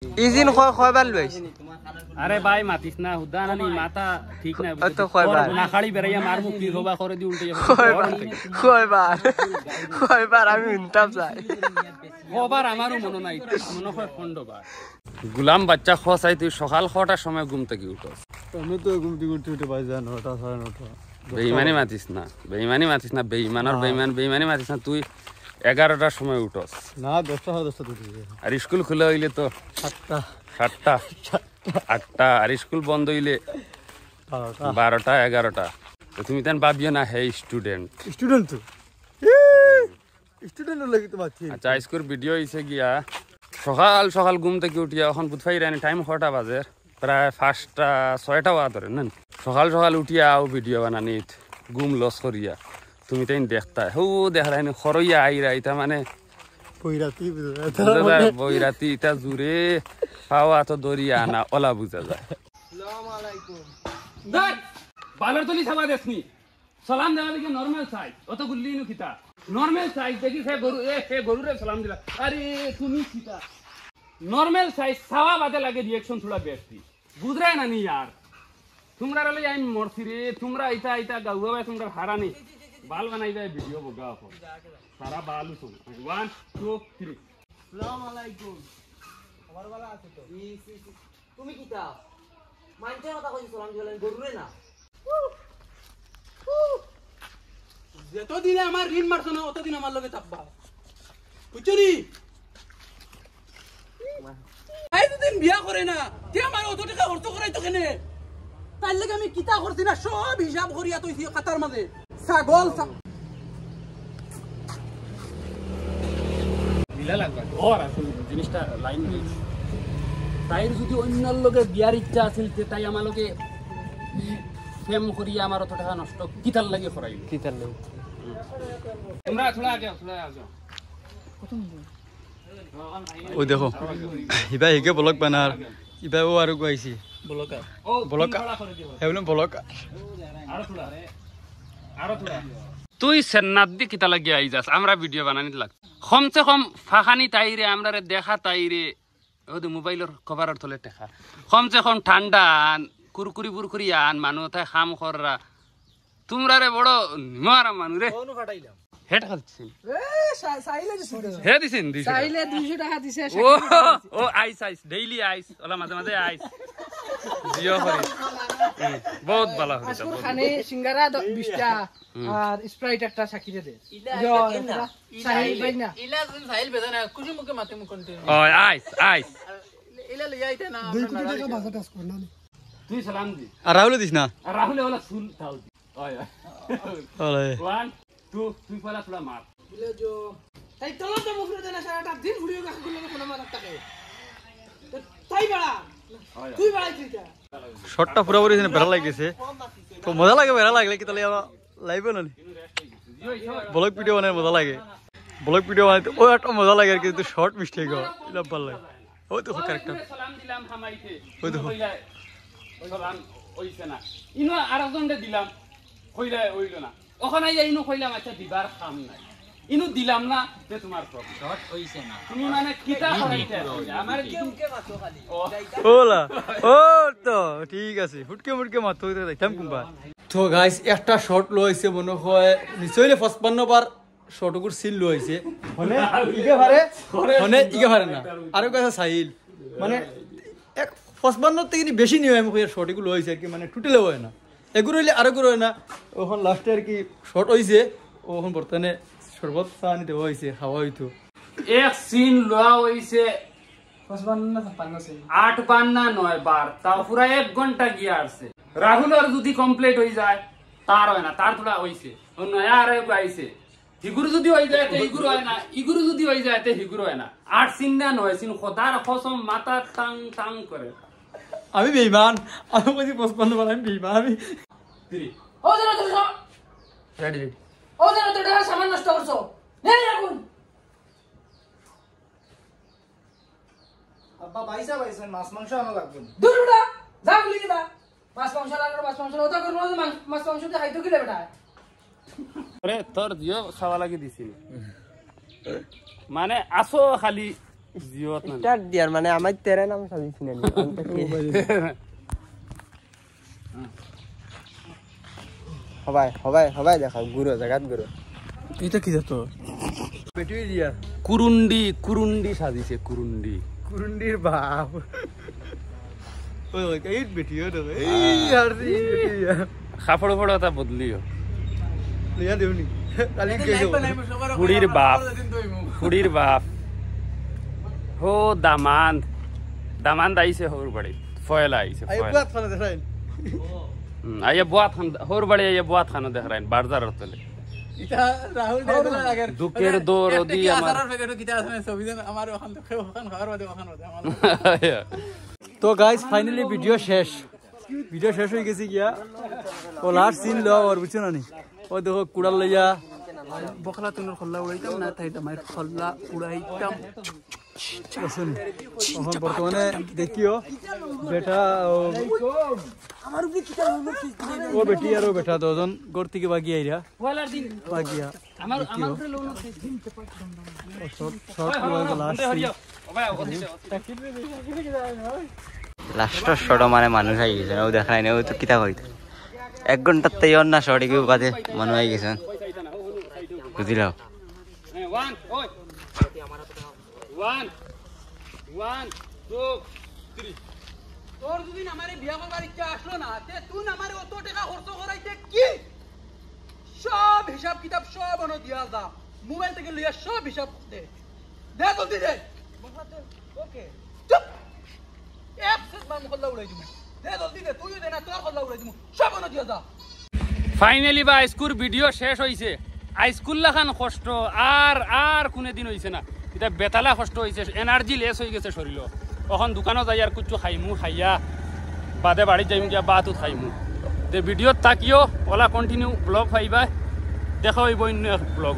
ইজিন কয়বার লইছ আরে ভাই মাতিস না হুদা না নি মাথা ঠিক না তো কয়বার না খালি বেরাইয়া মার মুখ কি হবা করে দি উল্টে যাবে কয়বার আমি উনতাম চাই কবার আমারও মনে নাই মনে হয় খন্ডবার গুলাম বাচ্চা খসাই তুই সকাল 6টার সময় ঘুম থেকে উঠস আমি তো ঘুম থেকে উঠে বাজে 9টা 9:30 বেঈমানি মাতিস না বেঈমানের বেঈমানি মাতিস না তুই 11টার সময় উঠস না 10টা 10টা উঠি আর স্কুল খুলে হইলে তো 7টা 8টা আর স্কুল বন্ধ হইলে 12টা 11টা তো তুমি তেন ভাবিও না হে স্টুডেন্ট তো স্টুডেন্ট লাগি তো মাছি আচ্ছা স্কুল ভিডিও হইছে গিয়া সকাল ঘুম থেকে উঠিয়া এখন বুধফাই রানি টাইম 6টা বাজে প্রায় 5টা 6টা বাজে ধরে না সকাল উঠিয়া আও ভিডিও বানানি ঘুম লস করিয়া তুমি তাই দেখতা হো দেখলাই খরইয়া আইরা এটা মানে বইরাতি এটা জুড়ে পাওয়া তো দরিয়া না ওলা বুঝা যায় বালার তলি সাবা দেখনি সালাম দেওয়া দেখি নর্মাল সাইজ অত গুল্লি নু খিতা নর্মাল সাইজ দেখি সে গরুরে সালাম দিলা আরে তুমি খিতা নর্মাল সাইজ সাওয়া বাদে লাগে রিঅ্যাকশন থোড়া বেশি বুঝরাই না নি यार তোমরা রলে আমি মরছি রে তোমরা এটা গাউয়া তোমরা হারানি बाल बनाई जाए वीडियो बोगा अपन सारा बाल सुन 1 2 3 আসসালামু আলাইকুম আমার বালা আছে তো তুমি কিটা মানতে কথা কই সালাম দিলেন গরুরে না যতদিন আমার ঋণ মারছ না ততদিন আমার লগে থাকবা বুঝছনি আই দুদিন বিয়া করে না তে আমার অত টাকা খরচ করাই তো কেনে তার লাগে আমি কিতা করছি না সব হিসাব করিয়া তুই কাতার মাঝে ছাগল দিলা লাগবা ওর আসল জিনিসটা লাইন হইছে তাইর যদি অন্যর লগে বিয়ার ইচ্ছা আছিল তে তাই আমার লগে ফেম করিয়া আমার অত টাকা নষ্ট কিতার লাগে করাইল কিতার লাগে তোমরা থোড়া আগে ও দেখো ইবা হেগে ব্লগ বানার ইবা ও আর গাইছি ব্লগ হেবলম ব্লগ আরো থোড়া তুই সেন্নাত দি কিতা লাগি আই যাস আমরা ভিডিও বানানি লাগ কমসে কম ফাখানি তাইরে আমরা দেখা তাইরে ওদে মোবাইলের কভারের তলে দেখা কমসে কম ঠান্ডা কুরকুরি বুরকুরি আন মানুষ তাই খাম কররা তোমরা রে বড় নিমারা মানু রে কোন ফাটাইলাম হেড খাচ্ছি সাইলে দিছি হে দিছেন সাইলে 200 টাকা দিছে ও আইস ডেইলি আইস ওলা মাঝে আইস জিও করি বহুত ভালো হইছে খানে সিঙ্গারা 20 টা আর স্প্রাইট একটা সাকিরে দে সাহিল ভাই না ইলা দিন সাহিল বেদা না কুজি মুকে মাতে মুক কন্টিনিউ ওই আইস ইলা লই আইতে না 2 কোটি টাকা বাজেট আস করনা তুই সালাম দি আর রাহুল দিস না আর রাহুল ওলা সুল তাও দি ওই ওলে 1 2 তুই পলা তোলা মার বলে जो তাই তলো তো মুখরে দেনা সারাটা দিন ভিডিও কাছে গুলো ফোন মার টাকা তাই বড়া তুই বড়াই তুই কা শটটা পুরোপুরি বেড়া লাগছে তো মজা লাগে বেড়া লাগলে কি তাহলে লাইভ না ব্লগ ভিডিও বানায় মজা লাগে ব্লগ ভিডিও বানাইতে ও একটা মজা লাগে আর কিন্তু শর্ট মিস্টেক হয় এটা ভালো লাগে ও তো ক্যারেক্টার সালাম দিলাম হামাইতে ওই দেখো সালাম হইছে না ইনো আরেকজনকে দিলাম কইলা হইল না ওখানে ইনো কইলাম আচ্ছা দিবার কাম নাই ইনো দিলাম না তে তোমার প্রবলেম শর্ট হইছে না তুমি মানে কিতা করাইতে আমার কি মুকে মাতো খালি ওলা ও তো ঠিক আছে ফুটকে মুটকে মাতো হইতে দেখতাম কুম্বা তো গাইস একটা শর্ট লইছে মনে হয় নিশ্চয়ই 55 বার শর্টগুর সিল লইছে মানে ইগে পারে না আরো কথা সাইল মানে এক 55 থেকে বেশি নিয় আমি কই শর্টগুলো লইছে কি মানে টোটালে হয় না এগুলো হইলে আরো গুলো হয় না ওখন লাস্টে আর কি শর্ট হইছে ওখন বর্তমানে শরবত চা নিতে হইছে খাওয়া হইতো এক সিন লওয়া হইছে 55 না 56 সে 8 বার না 9 বার তাও পুরো 1 ঘন্টা গিয়া আসছে রাহুলের যদি কমপ্লিট হই যায় তার হয় না তার থোড়া হইছে অন্য আর আইছে হিগুরু যদি হই যায় তে হিগুরু হয় না ইগুরু যদি হই যায় তে হিগুরু হয় না 8 সিন না 9 সিন খোদার কসম মাথা টাং করে আমি বেঈমান আমি কইছি 55 বার আমি বেঈমান আমি ও জানো তো রেডি ও জানো তো টাকা সামান নষ্ট করছো নেই রাখুন আব্বা বাইসা মাছ মাংস আনো লাগবে দুটোটা যা গুলি দা মাছ মাংস লাগবে মাছ মাংস ওটা করব না মাছ মাংস দিয়ে খাইতো কি রে বেটা আরে তোর জিও খাওয়া লাগি দিছিল মানে আসো খালি জিওত না স্টার্ট দিয়ার মানে আমার তেরে নাম সাজিছি না হবাই হবাই হবাই দেখা গুরু জায়গাত গুরু এটা কি যেত বেটিয়ে দিয়া কুরুন্ডি কুরুন্ডি সাজিছে কুরুন্ডি কুরুন্ডির বাপ ওই ওই এই বেটিয়ে রে এই আর বেটিয়া খাফড় ফড় তা বদলিও লিয়া দেউনি কালি কইছো কুড়ির বাপ কুড়ির বাপ হো দামান্দ আইছে হোর বাড়ি ফয়লা আইছে আই ফয়লা বাত খানা দেখাইন আইয়া বুয়াত খান হোর বাড়ি আইয়া বুয়াত খানো দেখাইন বারজার তলে এটা রাহুল দেবলা আগের দুঃখের দৌড় দি আমার প্যাকেট কিটা আছে ছবিজন আমার ওখান থেকে ওখান খাওয়ার বাদে ওখান বাদে আমার তো গাইস ফাইনালি ভিডিও শেষ হয়ে গেছে গিয়া ও লাস্ট সিন লো আর বুঝছো না নি ও দেখো কুড়াল লইয়া বকলা তুনোর খল্লা উড়াইতাম না তাই আমার খল্লা উড়াইতাম শুন এখন বর্তমানে দেখিও বেটা ও বেটি আর ও বেটা দুজন ঘর থেকে বাগিয়ে আইরা পয়লার দিন বাগিয়া আমার উপরে লোন শর্ট লাস্ট লাস্টের শট মানে মানুষ আই গেছে ও দেখা নাই ও তো কিতা কইতে 1 ঘন্টার তাই অন্য শট কি বাদে মানুষ আই গেছে বুঝিলাও 1 ওই 1 2 3 তোর যদি আমারে বিয়া করবার ইচ্ছা আসলো না তে তুই আমারে অত টাকা খরচ করাইতে কি সব হিসাব কিতাব সব অন দিয়া যা মোবাইল থেকে লইয়া সব হিসাব দে দে জলদি দে ওকে চুপ এফসেস মান খল্লা উড়াই দিমু দে জলদি দে তুই দে না তোর খল্লা উড়াই দিমু সব অন দিয়া যা ফাইনালি বা স্কুল ভিডিও শেষ হইছে স্কুল লাখান কষ্ট আর কোনে দিন হইছে না এটা বেতালা কষ্ট হইছে এনার্জি লেস হয়ে গেছে শরীর এখন দোকানত যাই আর কিছু খাইমু খাইয়া বাদে বাড়ি যাইমু গিয়া বাতো খাইমু তে ভিডিওত তাকিও ওলা কন্টিনিউ ব্লগ পাইবা দেখা হইব অন্য ব্লগ